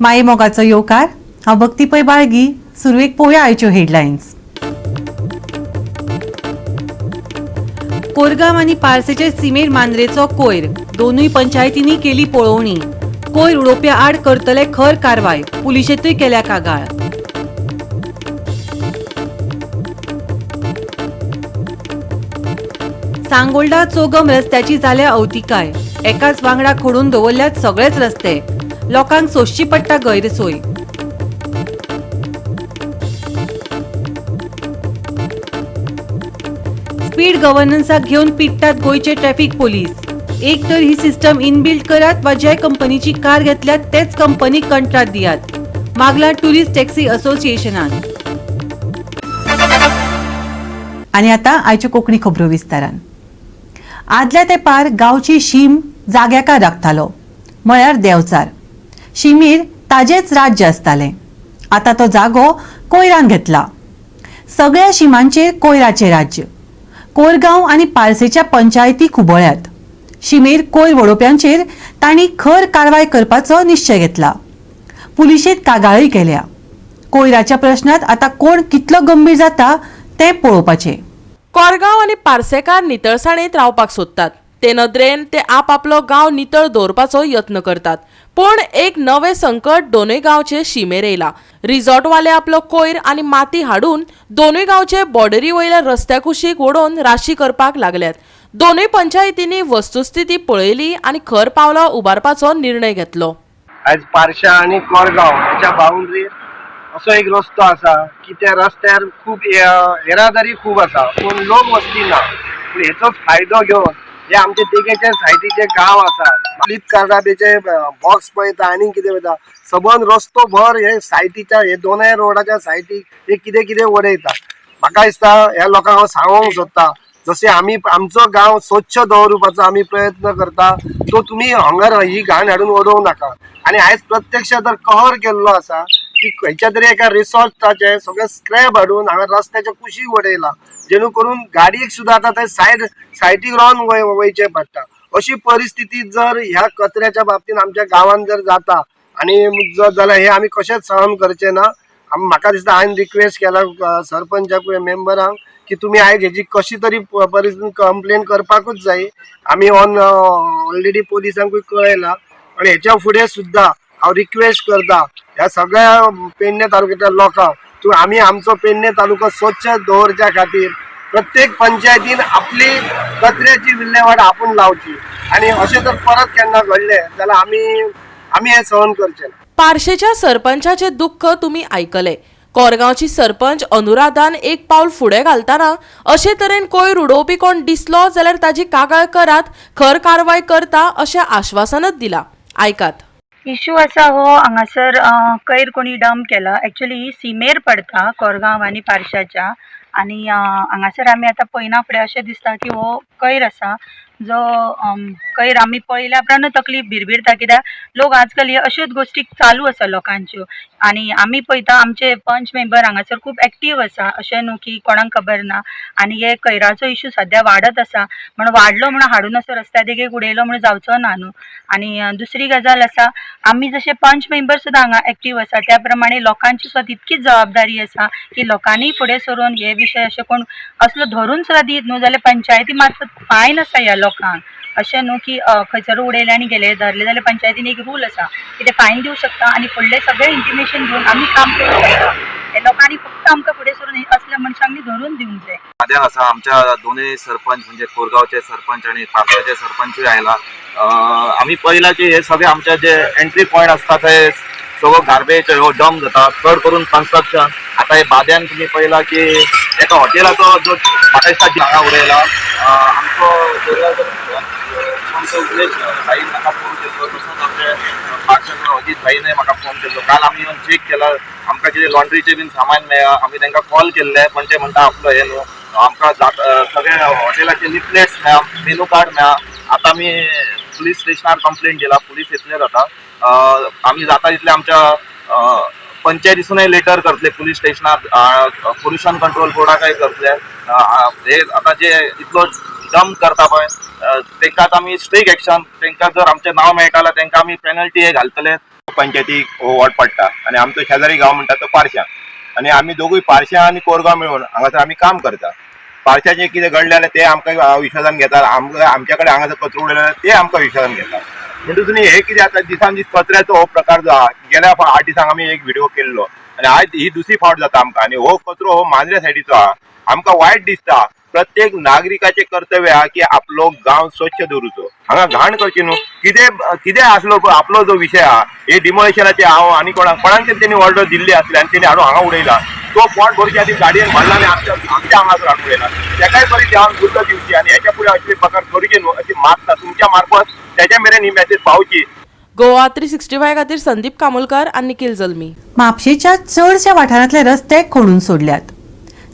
माये मोगाचो येवकार हांव भक्ती पै बाळगी. सुरवेक पळोवया आयच्यो हेडलायन्स. कोरगांव आनी पारसेचे सीमेर मांद्रेचो कोयर. दोनूय पंचायतींनी केली पळोवणी. कोयर उडोवप्या आड करतले खर कारवाय. पुलिशेंतूय केल्या कागाळ. सांगोल्डा चोगम रस्त्याची जाल्या अवतिकाय. एकाच वांगडा खोडून दवरल्यात सगळेच रस्ते. लोकांक सोंसची पडटा गैरसोय. स्पीड गव्हर्नन्साक घेवन पिट्टात गोंयचे ट्रॅफिक पोलीस. एक तर ही सिस्टम इनबिल्ट करात वा ज्या कंपनीची कार घेतल्यात तेच कंपनीक कंत्राट दियात. मागला टुरिस्ट टॅक्सी असोसिएशनान. आनी आतां आयच्यो कोंकणी खबरो विस्तारान. आदल्या तेंपार गांवची शीम जाग्याकार राखतालो म्हळ्यार देंवचार. शिमेर ताजेच राज्य आसतालें. आतां तो जागो कोयरान घेतला. सगळ्या शिमांचेर कोयराचें राज्य. कोरगांव आनी पारसेच्या पंचायती खुबळ्यात. शिमेर कोयर वडोवप्यांचेर तांणी खर कारवाय करपाचो निश्चय घेतला. पुलिशेंत कागाळय केल्या. कोयराच्या प्रश्नात आतां कोण कितलो गंभीर जाता तें पळोवपाचें. कोरगांव आनी पारसेकार नितळसाणीत रावपाक सोदतात. ते नदरेन ते आपलो गांव नितळ दवरपाचो यत्न करतात. पूण एक नवें संकट दोनूय गांवचे शिमेर येयला. रिसॉर्टवाले आपलो कोयर आनी माती हाडून दोनूय गांवचे बॉर्डरी वयल्या रस्त्या कुशीक ओडून राशी करपाक लागल्यात. दोनूय पंचायतींनी वस्तुस्थिती पळयली आनी खर पावलां उबारपाचो निर्णय घेतलो. आज पारशा आणि कोरगांव ह्याच्या बाउंड्रीर असो एक रस्तो आसा की त्या रस्त्यार खूप येरादारी खूप आसा पूण लोक वस्ती ना. पूण हेचोच फायदो घेवन जे आमचे देगेच्या सायडीचे गांव आसा फ्लिपकार्टाचे बॉक्स पळयता आनी कितें वयता सबंद रस्तो भर हे सायटीच्या हे दोनूय रोडाच्या सायटीक हे कितें कितें उडयता. म्हाका दिसता ह्या लोकांक हांव सांगूंक सोदता जशें आमी आमचो गांव स्वच्छ दवरपाचो आमी प्रयत्न करता तो तुमी हांगर ही घाण हाडून उडोवंक नाका. आनी आयज प्रत्यक्षात तर कहर केल्लो आसा की खंयच्या तरी एका रिसॉर्टाचे सगळे स्क्रॅप हाडून हांगा रस्त्याच्या कुशीक उडयला जेणू करून गाडयेक सुद्दां आतां थंय सायटीक रावन वयचें पडटा. अशी परिस्थिती जर ह्या कचऱ्याच्या बाबतीत आमच्या गांवांत जर जाता आनी जाल्यार हे आमी कशेंच सहन करचे ना. म्हाका दिसता हांवें रिक्वेस्ट केला सरपंचाक मेंबरांक की तुम्ही आयज हेची कशी तरी परिस्थिती कंप्लेन करपाकूच जाय. आमी ऑलरेडी पोलिसांकूय कळयला आनी हेच्या फुडें सुद्दां हांव रिक्वेस्ट करता ह्या सगळ्या पेडणे तालुक्याच्या लोकांक आमी आमचो पेडणे तालुको स्वच्छ दवरच्या खातीर प्रत्येक पंचायतीन आपली कचऱ्याची विल्हेवाट आपूण लावची. आनी अशें जर परत केन्ना घडलें जाल्यार आमी हे सहन करचे ना. पारशेच्या सरपंचाचे दुःख तुम्ही ऐकले. कोरगांवची सरपंच अनुराधान एक पाऊल फुडें घालतना अशे तरेन कोयर उडोवपी कोण दिसलो जाल्यार ताजी कागाळ करात, खर कारवाय करता अशें आश्वासनच दिला. आयकात. इश्यू आसा हो हांगासर कोयर कोणी डंप केला. एक्चुअली सीमेर पडटा कोरगांव आनी पारशाच्या. आनी हांगासर आमी आतां पयना फुडें अशें दिसता की हो कोयर आसा जो कोयर आमी पळयल्या उपरांत तकली भिरभिरता. कित्याक लोक आजकाल हे अश्योच गोश्टी चालू आसा लोकांच्यो. आनी आमी पळयता आमचे पंच मेंबर हांगासर खूब एक्टीव आसा. अशें न्हू की कोणाक खबर ना. आनी हे कोयराचो इश्यू सद्या वाडत आसा. म्हणून वाडलो म्हणून हाडून असो रस्त्या देगेक उडयलो म्हणून जावचो ना न्हू. आनी दुसरी गजाल आसा आमी जशे पंच मेंबर सुद्दां हांगा एक्टीव आसा त्या प्रमाणे लोकांची सुद्दां तितकीच जबाबदारी आसा की लोकांनी फुडें सरून हे विशय अशें कोण असलो धरून सुद्दां दीत न्हू जाल्यार पंचायती मार्फत फायन आसा ह्या लोकांक. अशें न्हू की खंयसर उडयले आनी गेले धरले जाल्यार पंचायतीन एक रूल आसा की ते फायन दिवंक शकता आनी फुडले सगळे इंटिमेशन घेवन आमी काम करूंक शकता. हे लोकांनी फक्त आमकां फुडें सरून असल्या मनशांनी धरून दिवंक जाय. आद्यान आसा आमच्या दोनूय सरपंच म्हणजे कोरगांवचे सरपंच आणि पारशाचे सरपंचूय आयला. आमी पळयला की हे सगळे आमचे जे एंट्री पॉयंट आसता थंय सगळो गार्बेज हो डंप जाता. चड करून कन्स्ट्रक्शन आतां हे बाद्यान तुमी पळयला की एका हॉटेलाचो जो पाकिस्तान हांगा उडयला. आमचो उल्लेश भाई म्हाका फोन केल्लो तसोच आमचे पार्शाचो अजीत भाईने म्हाका फोन केल्लो. काल आमी येवन चेक केला आमकां कितें लॉन्ड्रीचे बीन सामान मेळ्ळा. आमी तांकां कॉल केल्ले पण ते म्हणटा आपलो हे न्हू आमकां सगळे हॉटेलाचे लिफलेट्स मेळ्ळा, मेनू कार्ड मेळ्ळा. आतां आमी पुलीस स्टेशनार कंप्लेंट दिला. पुलीस येतले जाता. आमी जाता तितले आमच्या पंचायतीसूनय लेटर करतले पुलीस स्टेशनार पोल्युशन कंट्रोल बोर्डाकय करतले. हे आतां जे इतलो डंप करता पळय तांकां आमी स्ट्रीक एक्शन तांकां जर आमचें नांव मेळटा जाल्यार तांकां आमी पेनल्टी हे घालतले. पंचायतीक हो वॉर्ड पडटा आणि आमचो शेजारी गांव म्हणटा तो पारशा आणि आमी दोगूय पारशा आणि कोरगांव मिळून हांगासर आमी काम करता. पारशाचें कितें घडलें जाल्यार ते आमकां विश्वासान घेतात, आमच्या कडेन हांगासर कचरो उडयलो जाल्यार ते आमकां विश्वासान घेतात. म्हणटकूच हे कितें जाता दिसान दीस कचऱ्याचो हो प्रकार जो आहा, गेल्या 8 दिसांक आमी एक व्हिडिओ केल्लो आणि आयज ही दुसरी फावट जाता आमकां आणि हो कचरो हो मांद्रे सायडीचो आहा. आमकां वायट दिसता. प्रत्येक नागरिकाचे कर्तव्य आहा की आपलो गांव स्वच्छ दवरूचो, हांगा घाण करची न्हू. कितें आसलो आपलो जो विशय आहा हे डिमोलेशनाचे हांव आनी कोणाक तरी तेणी ऑर्डर दिल्ली आसली आनी तेणी हाडून हांगा उडयला. तो पोट भरचे खातीर गाडयेन भरला आनी आमच्या हांगासर हाडून उडयला. तेकाय बरी देवान बुद्ध दिवची आणि हेच्या फुडें असले प्रकार करचे न्हू अशी मागता. तुमच्या मार्फत तेच्या मेरेन ही मेसेज पावची. गोवा 365 खातीर संदीप कामोलकर आनी निखिल जल्मी. म्हापशेच्या चडशा वाठारांतले रस्ते खणून सोडल्यात.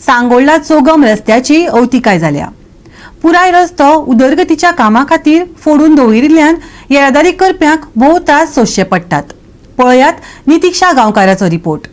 सांगोळला चोगम रस्त्याची अवतिकाय जाल्या. पुराय रस्तो उदरगतीच्या कामा खातीर फोडून दवरिल्ल्यान येरादारी करप्यांक भोव त्रास सोंसचे पडटात. पळयात नितीक्षा गांवकाराचो रिपोर्ट.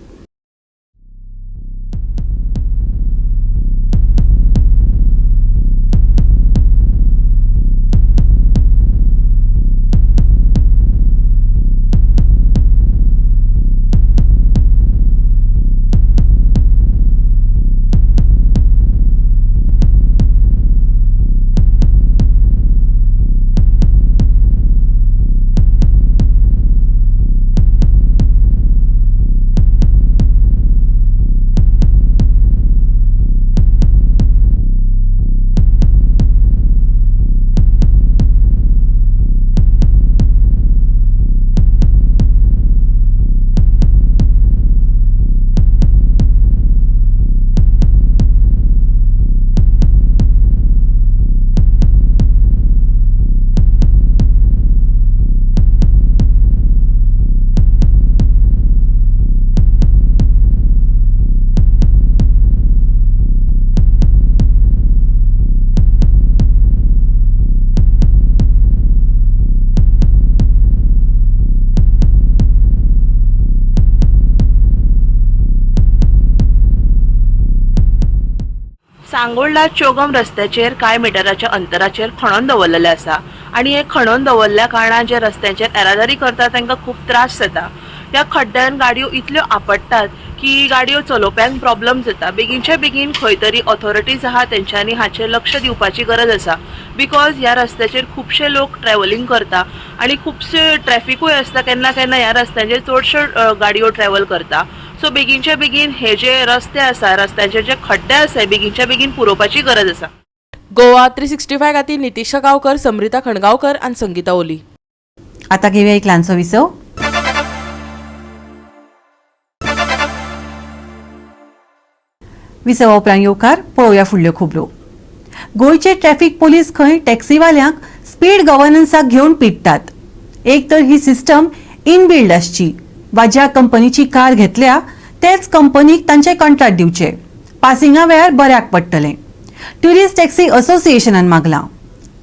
सांगोळला चोगम रस्त्याचेर कांय मिटराच्या अंतराचेर खणून दवरलेले आसा आणि हे खणून दवरल्या कारणान जे रस्त्याचेर येरादारी करता तांकां खूब त्रास जाता. त्या खड्ड्यान गाडयो इतल्यो आपडटात की गाडयो चलोवप्यांक प्रॉब्लेम जाता. बेगीनच्या बेगीन खंय तरी ऑथॉरिटीज आहा तेंच्यांनी हाचेर लक्ष दिवपाची गरज आसा. बिकॉज ह्या रस्त्याचेर खुबशे लोक ट्रॅव्हलिंग करता आणि खुबशे ट्रॅफिकूय आसता. केन्ना केन्ना ह्या रस्त्यांचेर चडश्यो गाडयो ट्रॅव्हल करता. सो बेगीनच्या बेगीन हे जे रस्ते आसा रस्त्याचे जे खड्डे आसा बेगीनच्या बेगीन पुरोवपाची गरज आसा. गोवा 365 खातीर नितीक्षा गांवकर, समृता खणगांवकर आनी संगीता ओली. आता घेऊया एक ल्हानसो विसव. विसवा उपरांत येवकार पळोवया फुडल्यो खबरो. गोंयचे ट्रॅफिक पोलीस खंय टॅक्सीवाल्यांक स्पीड गव्हर्नन्साक घेवन पिट्टात. एक तर ही सिस्टम इनबिल्ड आसची वा ज्या कंपनीची कार घेतल्या तेच कंपनीक तांचे कॉन्ट्रॅक्ट दिवचे. पासिंगा वेळार बऱ्याक पडटलें. ट्युरिस्ट टॅक्सी असोसिएशनान मागलां.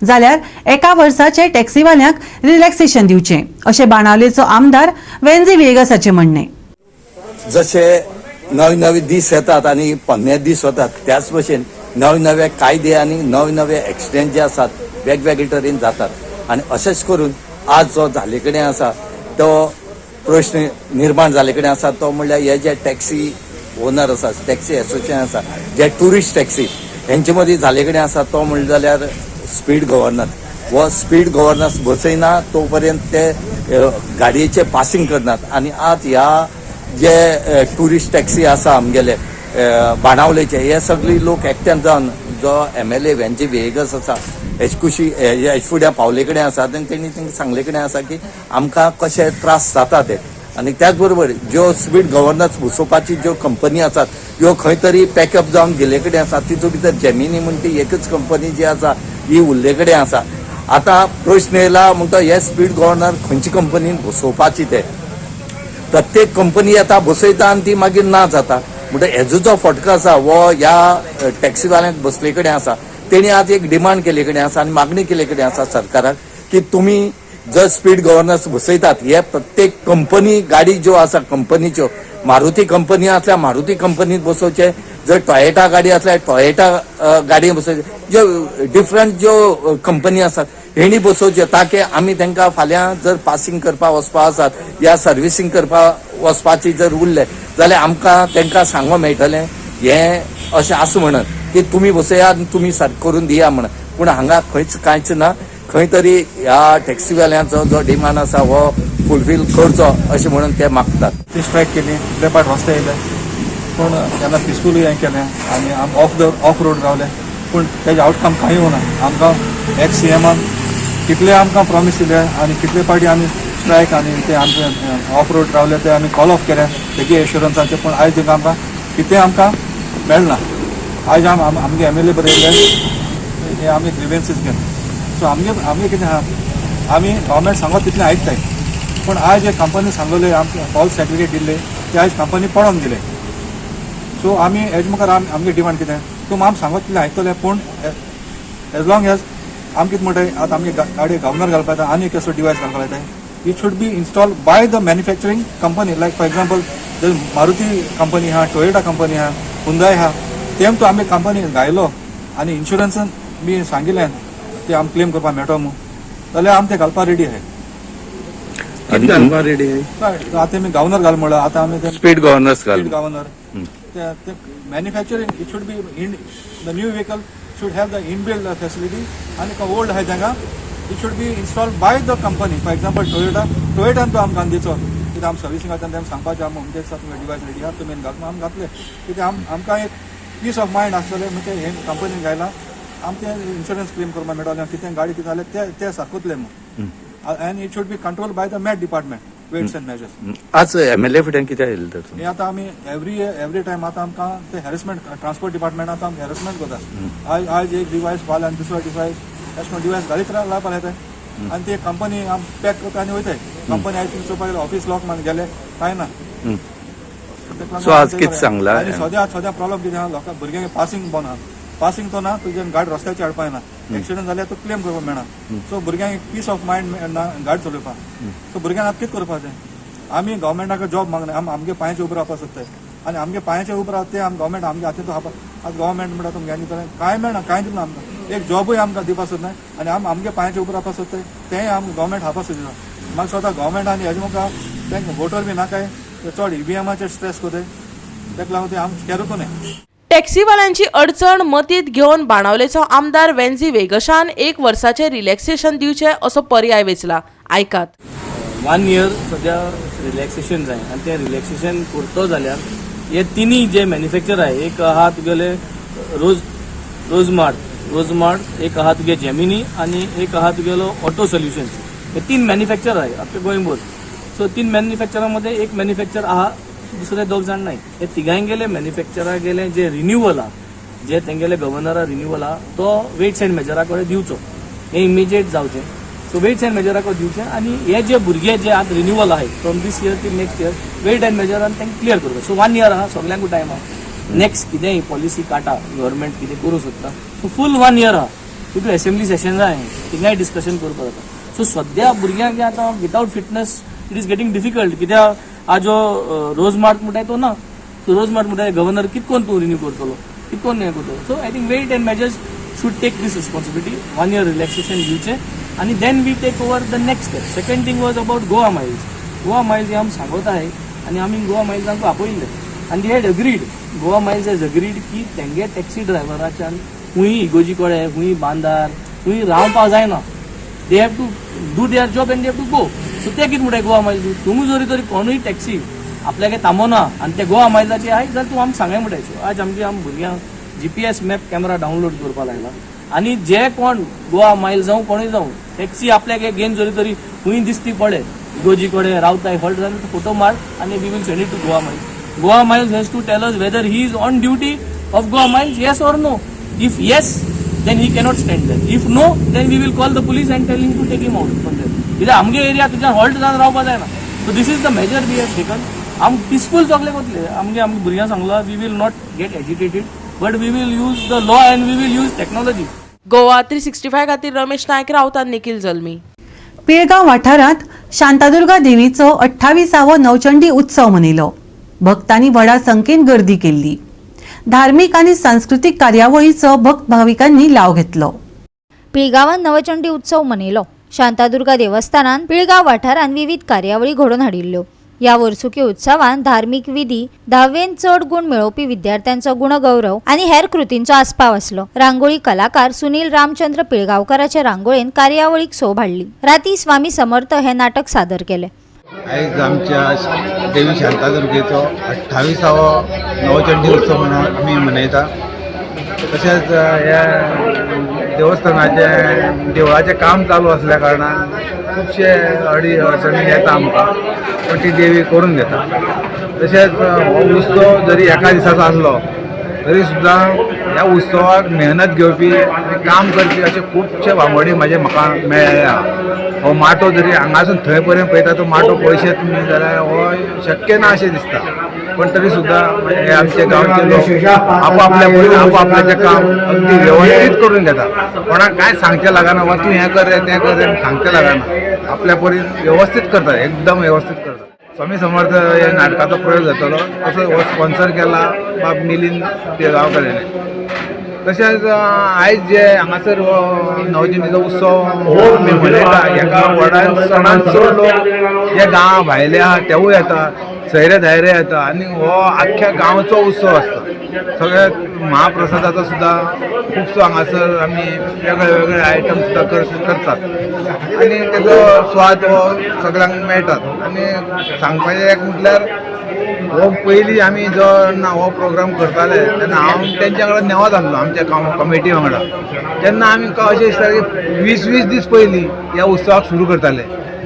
जाल्यार एका वर्साचे टॅक्सीवाल्यांक रिलॅक्सेशन दिवचें अशें बाणावलेचो आमदार वेन्झी वेगसाचें म्हणणें. जसे नवे नवे दीस येतात आणि पोन्ने दीस वतात त्याच भशेन नवे नवे कायदे आणि नवे नवे एक्सिडेंट जे आसात वेगवेगळे तरेन जातात आणि अशेंच करून आज जो जाले कडेन आसा तो प्रश्न निर्माण जाले कडेन आसा तो म्हणल्यार हे जे टॅक्सी ओनर आसा टॅक्सी एसोसिएशन आसा जे टुरिस्ट टॅक्सी हेंचे मदीं जाले कडेन आसा तो म्हणले जाल्यार स्पीड गव्हर्नन्स वो स्पीड गव्हर्नन्स बसयना तो पर्यंत ते गाडयेचे पासिंग करनात आणि आज ह्या जे टुरिस्ट टॅक्सी आसा आमगेले बाणावलेचे हे सगळी लोक एकट्यान जावन जो MLA वेंजी वेगस आसा हेच फुड्या पावले कडेन आसा तेणी तांकां सांगले कडेन आसा की आमकां कशे त्रास जाता ते आणि त्याच बरोबर ज्यो स्पीड गव्हर्नन्स बसोवपाची ज्यो कंपनी आसात ह्यो खंय तरी पॅकअप जावन गेले कडेन आसा. तितून भितर जेमिनी म्हणटा ती एकच कंपनी जी आसा ही उरले कडेन आसा. आतां प्रश्न येयला म्हणटा हे स्पीड गव्हर्नर खंयची कंपनीन बसोवपाची ते प्रत्येक कंपनी आतां बसयता आनी ती मागीर ना जाता. म्हणटा हेजो जो फटको आसा वो ह्या टॅक्सीवाल्यांक बसले कडेन आसा. तेणी आज एक डिमांड केले कडेन आसा आनी मागणी केले कडेन आसा सरकाराक की तुमी जर स्पीड गव्हर्नन्स बसयतात हे प्रत्येक कंपनी गाडी ज्यो आसा कंपनीच्यो मारुती कंपनी आसल्यार मारुती कंपनीत बसोवचे. जर टॉयेटा गाडी आसल्यार टॉयेटा गाडयेन बसोवचे. ज्यो डिफरंट ज्यो कंपनी आसात हेणी बसोवच्यो ताकी आमी तांकां फाल्यां जर पासिंग करपाक वचपा आसात या सर्विसींग करपाक वचपाची जर उरले जाल्यार आमकां तांकां सांगूंक मेळटलें हें अशें आसा म्हणून की तुमी बसयात आनी तुमी सारकें करून दिया म्हणून. पूण हांगा खंयच कांयच ना. खंय तरी ह्या टॅक्सीवाल्यांचो जो डिमांड आसा हो फुलफील करचो अशें म्हणून ते मागतात. ती स्ट्रायक केली, इतले पाट रस्ते येयले, पूण तेन्ना पिसफुली हें केलें आनी आमी ऑफ रोड रावले, पूण तेजे आउटकम कांय येवना. आमकां एक्स CMान कितले आमकां प्रॉमीस दिले आनी कितले पाटी आमी स्ट्रायक आनी ते आमचे ऑफ रोड रावले ते आमी कॉल ऑफ केले तेगे एश्युरन्साचे, पूण आयज थिंगा आमकां कितें आमकां मेळना. आयज आमगे MLA बरें येयले, हे आमी ग्रिवेन्सीस केले. सो आमगे कितें आहा, आमी गव्हर्मेंट सांगत तितलें आयकताय, पूण आयज हे कंपनी सांगले आमकां फॉल्स सर्टिफिकेट दिले ते आयज कंपनी पडोवन दिले. सो आमी हेज मुखार आमगे डिमांड कितें, तुमी आमी सांगत तितलें आयकतले, पूण एज लॉंग एज आमी कितें म्हणटाय आतां आमगे गाडी गव्हर्नर घालपा येता आनी कसो डिवायस घालपा येता, it should B install by the manufacturing company. Like for example जर मारुती कंपनी आहा, टोयोटा कंपनी आहा, हुंदाय आहा, तेम तो आमी कंपनी घायलो आनी इन्शुरन्सान बी सांगिल्लें ते आमी क्लेम करपाक मेळटो म्हणून, जाल्यार आमी ते घालपाक रेडी आहाय. रेडी आतां आमी गव्हर्नर घाल म्हणल्यार आतां आमी स्पीड गव्हर्नर्स गव्हर्नर ते manufacturing it should be in the new vehicle should have the inbuilt facility आनी ओल्ड आहाय तांकां it should be installed by the company. For example टोयोटान तो आमकां दिवचो कितें आमी सर्विसींग वयता तें सांगपाचें आमी म्हणजे तुमगे डिवायस रेडी आहा तुमी घालता आमी घातले कितें आमकां एक पीस ऑफ मायंड आसतलें म्हणजे हे कंपनीन घायला आमी ते इन्शुरन्स क्लेम करपाक मेळटलें कितें गाडी कितें जालें ते सारकोतलें म्हणून. and it should be controlled by the MET department, weights and measures. आज MLA फुड्यान कितें आयिल्लें तर हे आतां आमी एवरी टायम आतां आमकां ते हॅरेसमेंट ट्रान्सपोर्ट डिपार्टमेंट आतां आमकां हॅरेसमेंट करता. आयज एक डिवायस फाल्यां आनी दुसरो डिवायस अशें डिवायस घालीत लावपाक येताय आनी ते कंपनी आम पॅक करता आनी वयताय. कंपनी आयज तुमी चोवपाक गेले ऑफिस लॉक मान गेले कांय ना. सो आज कितें सांगलां आनी सद्या प्रॉब्लम कितें आहा लोकांक भुरग्यांक पासिंग बंद आहा. पासिंग तो ना तुजे गाडी रस्त्याचेर हाडपा येना. एक्सिडेंट जाल्यार तो क्लेम करपाक मेळना. सो भुरग्यांक पीस ऑफ मायंड मेळना गाडी चलोवपाक. सो भुरग्यांक आतां कितें करपाचें, आमी गव्हर्मेंटाक जॉब मागना आमगे पांयाचेर उबो रावपाक सोदताय आनी आमगे पांयाचेर उबो रावता ते आमी गव्हर्मेंट आमगे हातींत आतां गव्हर्मेंट म्हणटा तुमगे कांय मेळना कांय दिना आमकां. एक जॉबूय आमकां दिवपाक सोदनाय आनी आमगे पांयाचेर उबो रावपाक सोदताय तेंय आमी गव्हर्मेंट हावपाक सोदिना. म्हाका स्वता गव्हर्मेंट आनी हेजे मुखार तांकां वोटर बी नाकाय चड EVMाचेर स्ट्रेस कोताय ताका लागून ते आमी केरूच न्हय. टॅक्सीवाल्यांची अडचण मतींत घेवन बाणावलेचो आमदार वेन्झी वेगशान 1 वर्साचे रिलॅक्सेशन दिवचे असो पर्याय वेचला. आयकात. 1 year सध्या रिलॅक्सेशन जाय आनी ते रिलॅक्सेशन करतो जाल्यार हे तिनी जे मॅन्युफॅक्चर आहे एक आहा तुगेले रोजमार्ट एक आहा तुगे जेमिनी आनी एक आहा तुगेलो ऑटो सोल्युशन्स. हे 3 मॅन्युफॅक्चर आहे आफ्टर गोईंग बोथ. सो 3 मॅन्युफॅक्चरामध्ये एक मॅन्युफॅक्चर आहा दुसरे 2 जाण नाही. हे तिगांय मॅन्युफॅक्चरा गेले जे रिन्युअल आहा जे तेंगेले गव्हर्नरा रिन्युअल आहा तो वेट्स एंड मेजरा कडेन दिवचो. हे इमिजिएट जावचें. सो वेट्स एंड मेजरा कडेन दिवचें आनी हे जे भुरगे जे आतां रिन्युअल आहे from this year till next year weight and मेजरान तेंकां क्लियर करता. सो 1 year आहा सगळ्यांकूय टायम आहा. नेक्स्ट कितेंय पॉलिसी काडटा गव्हर्मेंट कितें करूं सोदता सो फूल 1 year आहा. तितून असेंब्ली सेशन जाय थिंगाय डिस्कशन करपाक जाता. सो सद्या भुरग्यांक आतां without fitness it is getting difficult कित्याक आज जो रोजमार्ट म्हणटाय तो ना. सो रोजमार्ट म्हणटाय गव्हर्नर कितकोन तूं रिन्यू करतलो कितकोन हें करतलो. So I think weight and measures should take these responsibility 1 year relaxation दिवचें आनी then we take over the next step. Second thing was about Goa Miles हे आमी सांगत आहे आनी आमी गोवा मायल्सांक आपयल्ले आनी they had agreed Goa Miles has agreed की तेंगे टॅक्सी ड्रायव्हराच्यान खूंय इगोजी कडेन खूंय बांदार खूंय रावपाक जायना. They have to do their job and they have to go. So ते कितें म्हणटाय गोवा मायल्स तुमी जरी तरी कोणूय टॅक्सी आपल्याक थांबोना आनी ते गोवा मायल्साचे आहाय जाल्यार तूं आमकां सांगाय म्हणटायचो. आज आमच्या भुरग्यांक GPS मॅप कॅमेरा डावनलोड करपाक लागला आनी जे कोण गोवा मायल्स जावं कोणूय जावं टॅक्सी आपल्याक घेवन जरी तरी खूंय दिसती पडे इगोजी कडेन रावताय हॉल्ट जाल्यार फोटो मार आनी we will send it to Goa Miles. Goa Miles has to tell us whether he is on duty of Goa Miles yes or no. If yes then he cannot stand there. If no, then we will call the police and tell him to take him out from there. कित्याक आमगे area तुज्यान halt जावन रावपाक जायना. So this is the measure we have taken. आम peaceful जगले वतले आमगे भुरग्यांक सांगला we will not get agitated but we will use the law and we will use technology. Goa 365 खातीर रमेश नायक रावतात निखिल जल्मी. पिळगांव वाठारांत शांतादुर्गा देवीचो 28वो नवचंडी उत्सव मनयलो. भक्तांनी व्हडा संख्येन गर्दी केल्ली. धार्मीक आनी सांस्कृतीक कार्यावळीचो भक्त भाविकांनी लाव घेतलो. पिळगांवान नवचंडी उत्सव मनयलो. शांतादुर्गा देवस्थानान पिळगांव वाठारांत विविध कार्यावळी घडोवन हाडिल्ल्यो. या वर्सुकी उत्सवान धार्मिक विधी, 10वेंत चड गुण मेळोवपी विद्यार्थ्यांचो गुणगौरव आनी हेर कृतींचो आस्पाव आसलो. रांगोळी कलाकार सुनील रामचंद्र पिळगांवकाराच्या रांगोळेन कार्यावळीक सोब हाडली. राती स्वामी समर्थ हे नाटक सादर केले. आयज आमच्या देवी शांतादुर्गेचो 28वो नवचंडी उत्सव म्हणून आमी मनयता. तशेंच ह्या देवस्थानाचे देवळाचें काम चालू असल्या कारणान खुबशे अडचणी येता आमकां, पण ती देवी करून घेता. तशेंच हो उत्सव जरी एका दिसाचो आसलो तरी सुद्दां ह्या उत्सवाक मेहनत घेवपी आनी काम करपी अशे खुबशे भांगडी म्हाका मेळ्ळ्या. हो माटो जरी हांगासून थंय पर्यंत पळयता तो माटो पळयशे तुमी जाल्यार हो शक्य ना अशें दिसता. पण तरी सुद्दां हे आमचे गांवचे लोक आपापल्या परीन आपापल्याचें काम अगदी व्यवस्थीत करून घेता. कोणाक कांय सांगचें लागना, वा तूं हें कर रे तें कर रे सांगचें लागना. आपल्या परीन व्यवस्थीत करता, एकदम व्यवस्थीत करता. स्वामी समर्थ हे नाटकाचो प्रयोग जातलो असो हो स्पॉन्सर केला बाब मिलिंद पिळगांवकारांनी. तशेंच आयज जे हांगासर हो नवचंडीचो उत्सव आमी मनयता, हेका व्हडान सणान चड लोक जे गांव भायले आहा तेवूय येता, सयरे धायरे येता आनी हो आख्ख्या गांवचो उत्सव आसता. सगळ्या महाप्रसादाचो सुद्दां खुबसो हांगासर आमी वेगळे वेगळे आयटम सुद्दां करतात आनी तेजो स्वाद हो सगळ्यांक मेळटात. आनी सांगपाचें एक म्हटल्यार हो पयलीं आमी जेन्ना हो प्रोग्राम करताले तेन्ना हांव तेंच्या कडेन नेवत आसलो आमच्या कमिटी वांगडा. तेन्ना आमी अशें दिसता की 20-20 दीस पयलीं ह्या उत्सवाक सुरू करताले.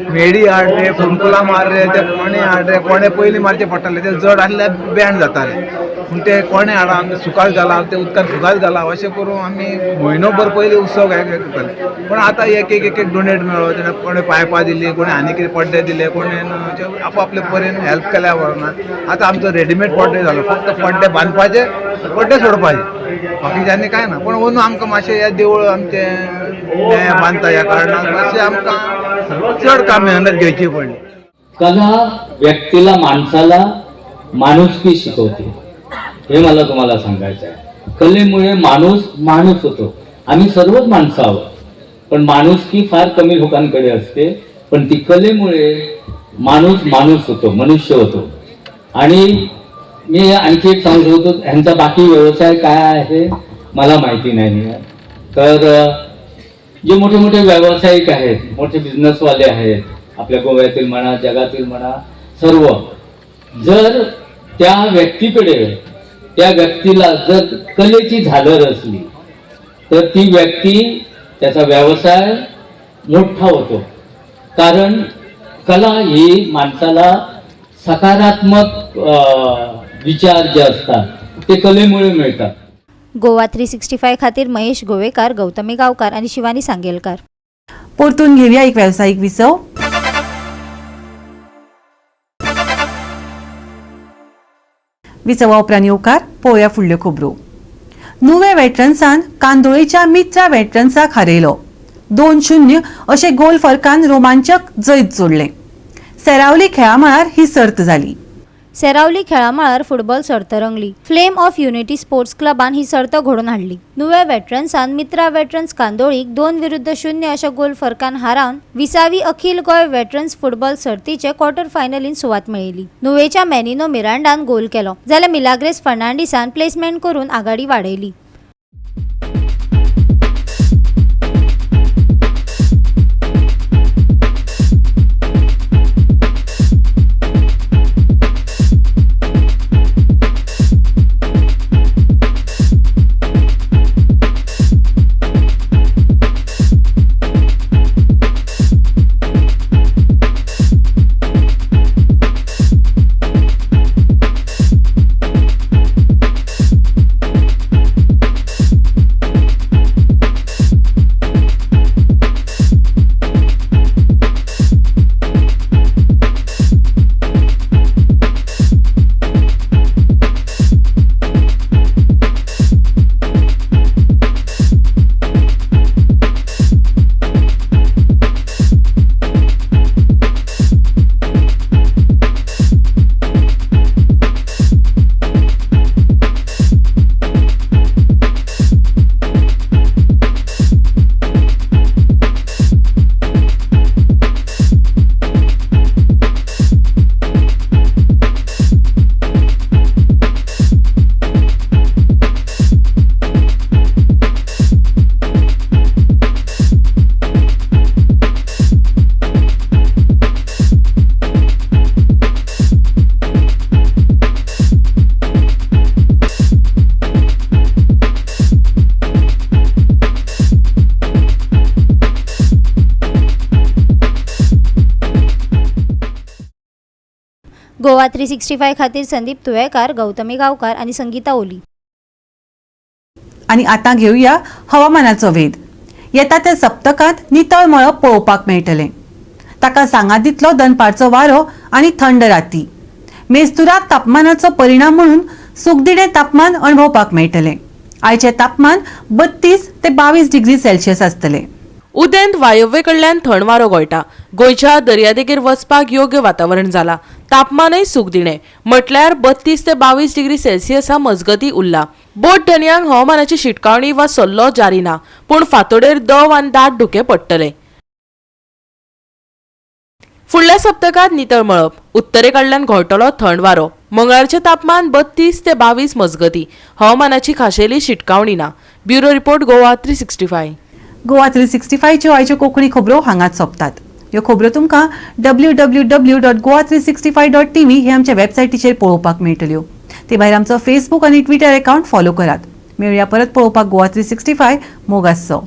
मेडी हाड रे, फोणकुलां मार रे, ते कोणे हाड रे, कोणे पयलीं मारचे पडटाले, ते जड आसल्यार बँड जाताले. पूण ते कोणे हाडा आमी सुकात घाला, ते उदकान सुकात घाला अशें करून आमी म्हयनोभर पयलीं उत्सव हे करताले. पण आतां एक एक डोनेट मेळ्ळो, तेणें कोणे पायपां दिलीं, कोणे आनी कितें पड्डे दिले, कोणे आपापले परीन हेल्प केल्या वरनात. आतां आमचो रेडीमेड पड्डे जालो, फक्त पड्डे बांदपाचे, पड्डे सोडपाचे, बाकीचें आनी कांय ना. पण अंदू आमकां मातशें हें देवूळ आमचें बांदता ह्या कारणान मातशें आमकां चड काम मेहनत घ्यायची पडली. कला व्यक्तीला, माणसाला माणुसकी शिकवते, हे मला तुम्हाला सांगायचं आहे. कलेमुळे माणूस होतो. आम्ही सर्वच माणसं आहोत, पण माणुसकी फार कमी लोकांकडे असते. पण ती कलेमुळे माणूस होतो, मनुष्य होतो. आणि मी आणखी एक सांगू होतो, ह्यांचा बाकी व्यवसाय काय आहे मला माहिती नाही. तर जे मोठे मोठे व्यावसायिक आहेत, मोठे बिझनेसवाले आहेत, आपल्या गोव्यातील म्हणा, जगातील म्हणा, सर्व जर त्या व्यक्तीला जर कलेची झालर असली तर ती व्यक्ती, त्याचा व्यवसाय मोठा होतो. कारण कला ही माणसाला सकारात्मक विचार जे असतात ते कलेमुळे मिळतात. गोवा 365 खातीर महेश गोवेकार, गौतमी गावकार आणि शिवानी सांगेलकार. परतून घेऊया एक व्यावसायिक विसव. विसवा उपरांत येवकार पळोवया फुडल्यो खबरो. नुवे वेटरन्सान कांदोळेच्या मित्रा वेटरन्साक हारयलो. 2-0 अशे गोल फरकान रोमांचक जैत जोडले. सेरावली खेळामळार ही सर्त जाली. सेरावली खेळामळार फुटबॉल सर्त रंगली. फ्लेम ऑफ युनिटी स्पोर्ट्स क्लबान ही सर्त घडोवन हाडली. नुव्या वेटरन्सान मित्रा वेटरन्स कांदोळीक 2-0 अशा गोल फरकान हारावन 20वी अखिल गोंय वेटरन्स फुटबॉल सर्तीचे क्वार्टर फायनलीन सुवात मेळयली. नुवेच्या मॅनिनो मिरांडान गोल केलो, जाल्यार मिलाग्रेस फर्नांडिसान प्लेसमेंट करून आघाडी वाडयली. गोवा 365 खातीर संदीप तुळेकार, गौतमी गांवकार आणि संगीता ओली. आणि आता घेऊया हवामानाचो वेध. येता त्या सप्तकांत नितळ मळब पळोवपाक मेळटलें. ताका सांगातीतलो दनपारचो वारो आनी थंड राती. मेस्तुराक तापमानाचो परिणाम म्हणून सुखदिणें तापमान अणभवपाक मेळटलें. आयचे तापमान 32 ते 22 डिग्री सेल्सियस आसतलें. उदेंत वायव्ये कडल्यान थंड वारो गोंयटा. गोंयच्या दर्यादेगेर वचपाक योग्य वातावरण जाला. तापमानय सुखदिणें म्हटल्यार 32 ते 22 डिग्री सेल्सियसा मजगती उरला. बोट धन्यांक हवामानाची शिटकावणी वा सल्लो जारी ना, पूण फांतोडेर दव आनी दाट धुके पडटले. फुडल्या सप्तकांत नितळ मळब. उत्तरे कडल्यान घोळटलो थंड वारो. मंगळारचे तापमान 32 ते 22 मजगती. हवामानाची खाशेली शिटकावणी ना. Bureau report Goa 365. गोवा 365 च्यो आयच्यो कोंकणी खबरो हांगाच सोंपतात. ह्यो खबरो तुमकां www.goa365.tv हे आमच्या वेबसायटीचेर पळोवपाक मेळटल्यो. ते भायर आमचो फेसबूक आनी ट्विटर अकाउंट फॉलो करात. मेळुया परत पळोवपाक गोवा 365. मोग आसचो.